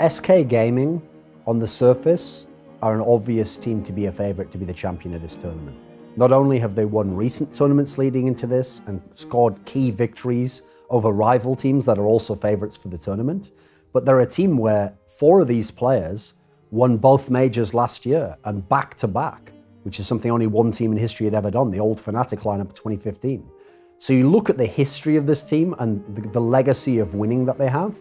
SK Gaming, on the surface, are an obvious team to be a favourite to be the champion of this tournament. Not only have they won recent tournaments leading into this and scored key victories over rival teams that are also favourites for the tournament, but they're a team where 4 of these players won both majors last year and back-to-back, which is something only one team in history had ever done, the old Fnatic lineup of 2015. So you look at the history of this team and the legacy of winning that they have,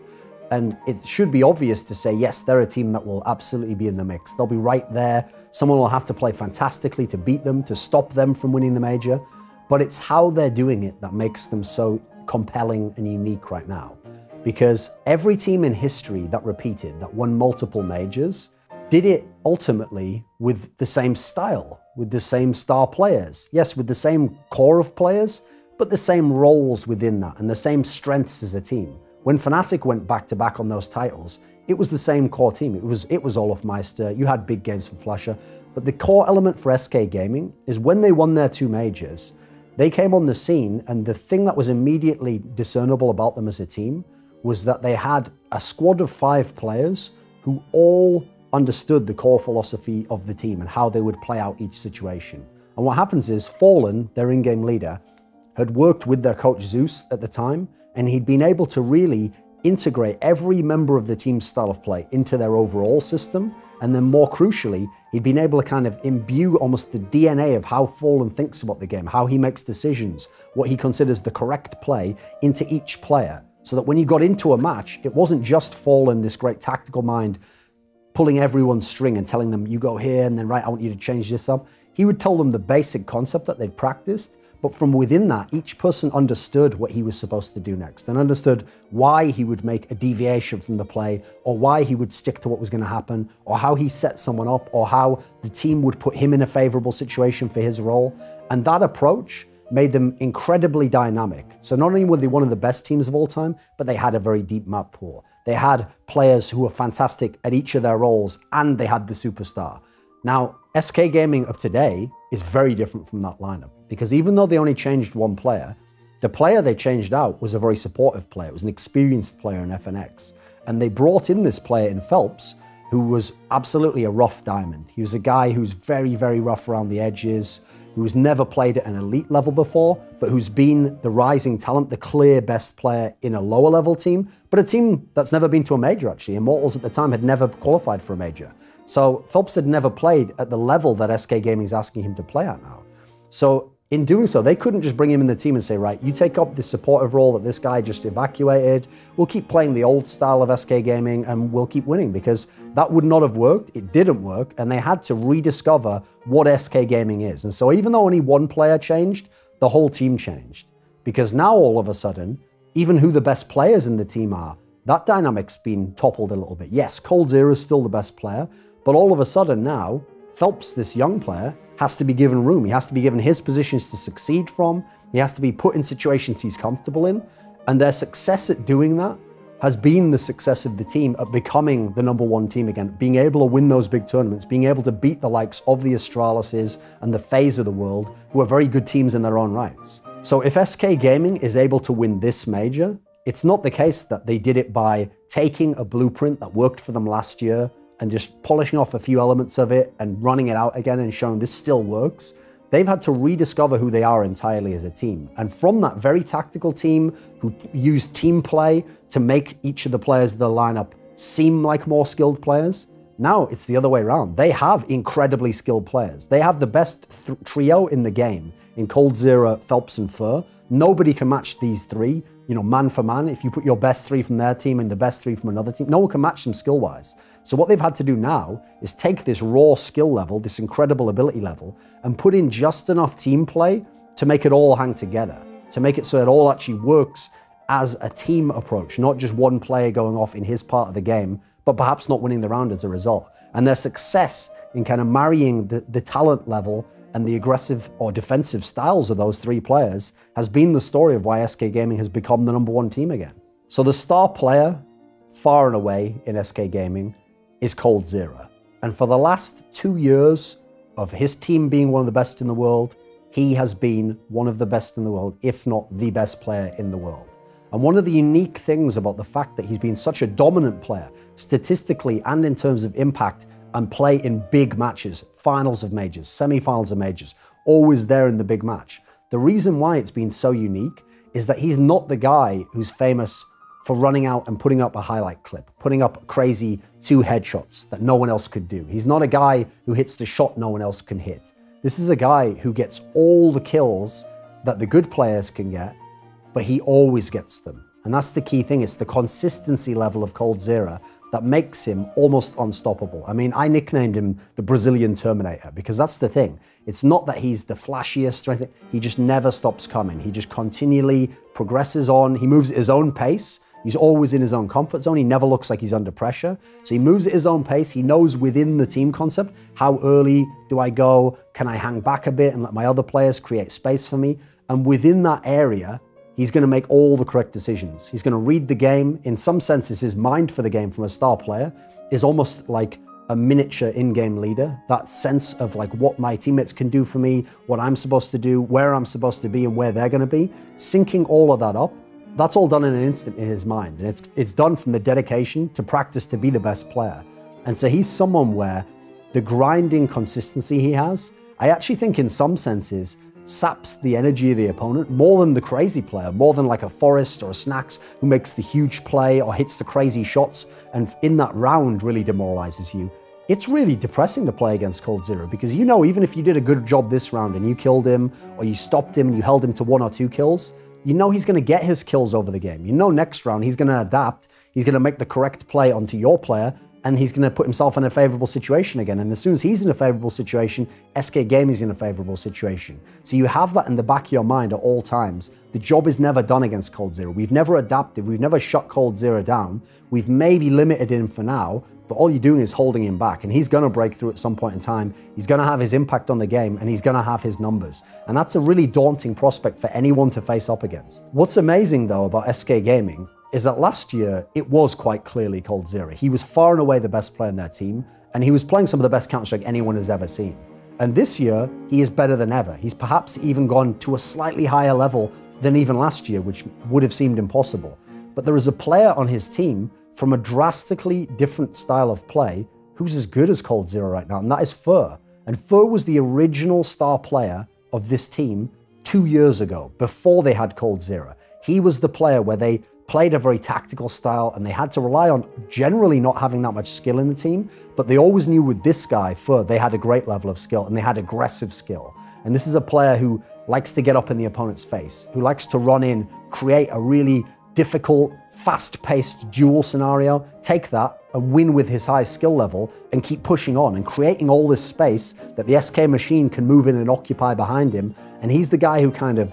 and it should be obvious to say, yes, they're a team that will absolutely be in the mix. They'll be right there. Someone will have to play fantastically to beat them, to stop them from winning the major. But it's how they're doing it that makes them so compelling and unique right now. Because every team in history that repeated, that won multiple majors, did it ultimately with the same style, with the same star players. Yes, with the same core of players, but the same roles within that and the same strengths as a team. When Fnatic went back-to-back on those titles, it was the same core team. It was Olaf Meister, you had big games from Flasher, but the core element for SK Gaming is when they won their 2 majors, they came on the scene, and the thing that was immediately discernible about them as a team was that they had a squad of 5 players who all understood the core philosophy of the team and how they would play out each situation. And what happens is Fallen, their in-game leader, had worked with their coach Zeus at the time, and he'd been able to really integrate every member of the team's style of play into their overall system. And then more crucially, he'd been able to kind of imbue almost the DNA of how Fallen thinks about the game, how he makes decisions, what he considers the correct play into each player. So that when you got into a match, it wasn't just Fallen, this great tactical mind, pulling everyone's string and telling them, you go here, and then right, I want you to change this up. He would tell them the basic concept that they'd practiced, but from within that, each person understood what he was supposed to do next and understood why he would make a deviation from the play, or why he would stick to what was going to happen, or how he set someone up, or how the team would put him in a favorable situation for his role. And that approach made them incredibly dynamic. So not only were they one of the best teams of all time, but they had a very deep map pool. They had players who were fantastic at each of their roles, and they had the superstar. Now, SK Gaming of today is very different from that lineup, because even though they only changed 1 player, the player they changed out was a very supportive player. It was an experienced player in FNX. And they brought in this player in Phelps, who was absolutely a rough diamond. He was a guy who's very, very rough around the edges, who's never played at an elite level before, but who's been the rising talent, the clear best player in a lower level team, but a team that's never been to a major, actually. Immortals at the time had never qualified for a major. So Phelps had never played at the level that SK Gaming is asking him to play at now. So in doing so, they couldn't just bring him in the team and say, right, you take up the supportive role that this guy just evacuated. We'll keep playing the old style of SK Gaming and we'll keep winning, because that would not have worked. It didn't work. And they had to rediscover what SK Gaming is. And so even though only 1 player changed, the whole team changed, because now all of a sudden, even who the best players in the team are, that dynamic's been toppled a little bit. Yes, coldzera is still the best player, but all of a sudden now, Phelps, this young player, has to be given room. He has to be given his positions to succeed from. He has to be put in situations he's comfortable in. And their success at doing that has been the success of the team at becoming the #1 team again, being able to win those big tournaments, being able to beat the likes of the Astralises and the FaZe of the world, who are very good teams in their own rights. So if SK Gaming is able to win this major, it's not the case that they did it by taking a blueprint that worked for them last year and just polishing off a few elements of it and running it out again and showing this still works. They've had to rediscover who they are entirely as a team. And from that very tactical team who used team play to make each of the players of the lineup seem like more skilled players, now it's the other way around. They have incredibly skilled players. They have the best trio in the game in coldzera, Phelps, and Fur. Nobody can match these 3, man for man. If you put your best 3 from their team and the best 3 from another team, no one can match them skill-wise. So what they've had to do now is take this raw skill level, this incredible ability level, and put in just enough team play to make it all hang together, to make it so it all actually works as a team approach, not just one player going off in his part of the game, but perhaps not winning the round as a result. And their success in kind of marrying the talent level and the aggressive or defensive styles of those 3 players has been the story of why SK Gaming has become the #1 team again. So the star player, far and away in SK Gaming, is coldzera. And for the last 2 years of his team being one of the best in the world, he has been one of the best in the world, if not the best player in the world. And one of the unique things about the fact that he's been such a dominant player, statistically and in terms of impact, and play in big matches, finals of majors, semi-finals of majors, always there in the big match. The reason why it's been so unique is that he's not the guy who's famous for running out and putting up a highlight clip, putting up crazy 2 headshots that no one else could do. He's not a guy who hits the shot no one else can hit. This is a guy who gets all the kills that the good players can get, but he always gets them. And that's the key thing. It's the consistency level of coldzera that makes him almost unstoppable. I mean, I nicknamed him the Brazilian Terminator because that's the thing. It's not that he's the flashiest or anything. He just never stops coming. He just continually progresses on. He moves at his own pace. He's always in his own comfort zone. He never looks like he's under pressure. So he moves at his own pace. He knows within the team concept, how early do I go? Can I hang back a bit and let my other players create space for me? And within that area, he's going to make all the correct decisions. He's going to read the game. In some senses, his mind for the game from a star player is almost like a miniature in-game leader. That sense of like what my teammates can do for me, what I'm supposed to do, where I'm supposed to be and where they're going to be. Syncing all of that up, that's all done in an instant in his mind. And it's done from the dedication to practice to be the best player. And so he's someone where the grinding consistency he has, I actually think in some senses, saps the energy of the opponent more than the crazy player, more than like a Forrest or a Snacks who makes the huge play or hits the crazy shots and in that round really demoralizes you. It's really depressing to play against coldzera because you know even if you did a good job this round and you killed him or you stopped him and you held him to 1 or 2 kills, you know he's going to get his kills over the game. You know next round he's going to adapt, he's going to make the correct play onto your player, and he's going to put himself in a favorable situation again. And as soon as he's in a favorable situation, SK Gaming's in a favorable situation. So you have that in the back of your mind at all times. The job is never done against coldzera. We've never adapted. We've never shut coldzera down. We've maybe limited him for now, but all you're doing is holding him back. And he's going to break through at some point in time. He's going to have his impact on the game, and he's going to have his numbers. And that's a really daunting prospect for anyone to face up against. What's amazing, though, about SK Gaming is that last year, it was quite clearly coldzera. He was far and away the best player in their team, and he was playing some of the best Counter-Strike anyone has ever seen. And this year, he is better than ever. He's perhaps even gone to a slightly higher level than even last year, which would have seemed impossible. But there is a player on his team from a drastically different style of play who's as good as coldzera right now, and that is Fur. And Fur was the original star player of this team 2 years ago, before they had coldzera. He was the player where they played a very tactical style and they had to rely on generally not having that much skill in the team, but they always knew with this guy, Fur, they had a great level of skill and they had aggressive skill. And this is a player who likes to get up in the opponent's face, who likes to run in, create a really difficult, fast-paced duel scenario, take that and win with his high skill level and keep pushing on and creating all this space that the SK machine can move in and occupy behind him. And he's the guy who kind of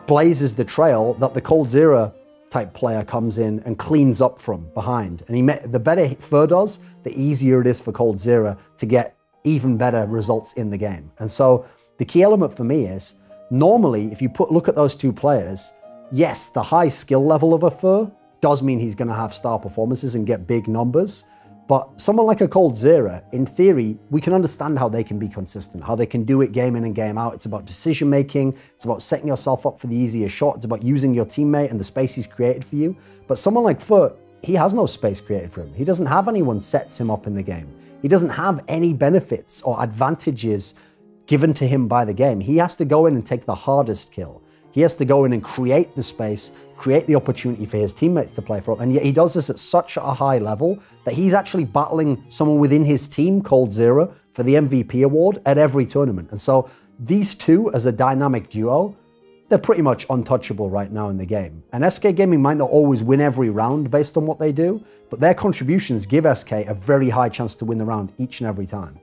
blazes the trail that the coldzera type player comes in and cleans up from behind. And the better Fur does, the easier it is for coldzera to get even better results in the game. And so the key element for me is, normally, if you look at those two players, yes, the high skill level of a Fur does mean he's going to have star performances and get big numbers. But someone like a coldzera, in theory, we can understand how they can be consistent, how they can do it game in and game out. It's about decision making. It's about setting yourself up for the easier shot. It's about using your teammate and the space he's created for you. But someone like Fur, he has no space created for him. He doesn't have anyone sets him up in the game. He doesn't have any benefits or advantages given to him by the game. He has to go in and take the hardest kill. He has to go in and create the space, create the opportunity for his teammates to play for him. And yet he does this at such a high level that he's actually battling someone within his team, coldzera, for the MVP award at every tournament. And so these two as a dynamic duo, they're pretty much untouchable right now in the game. And SK Gaming might not always win every round based on what they do, but their contributions give SK a very high chance to win the round each and every time.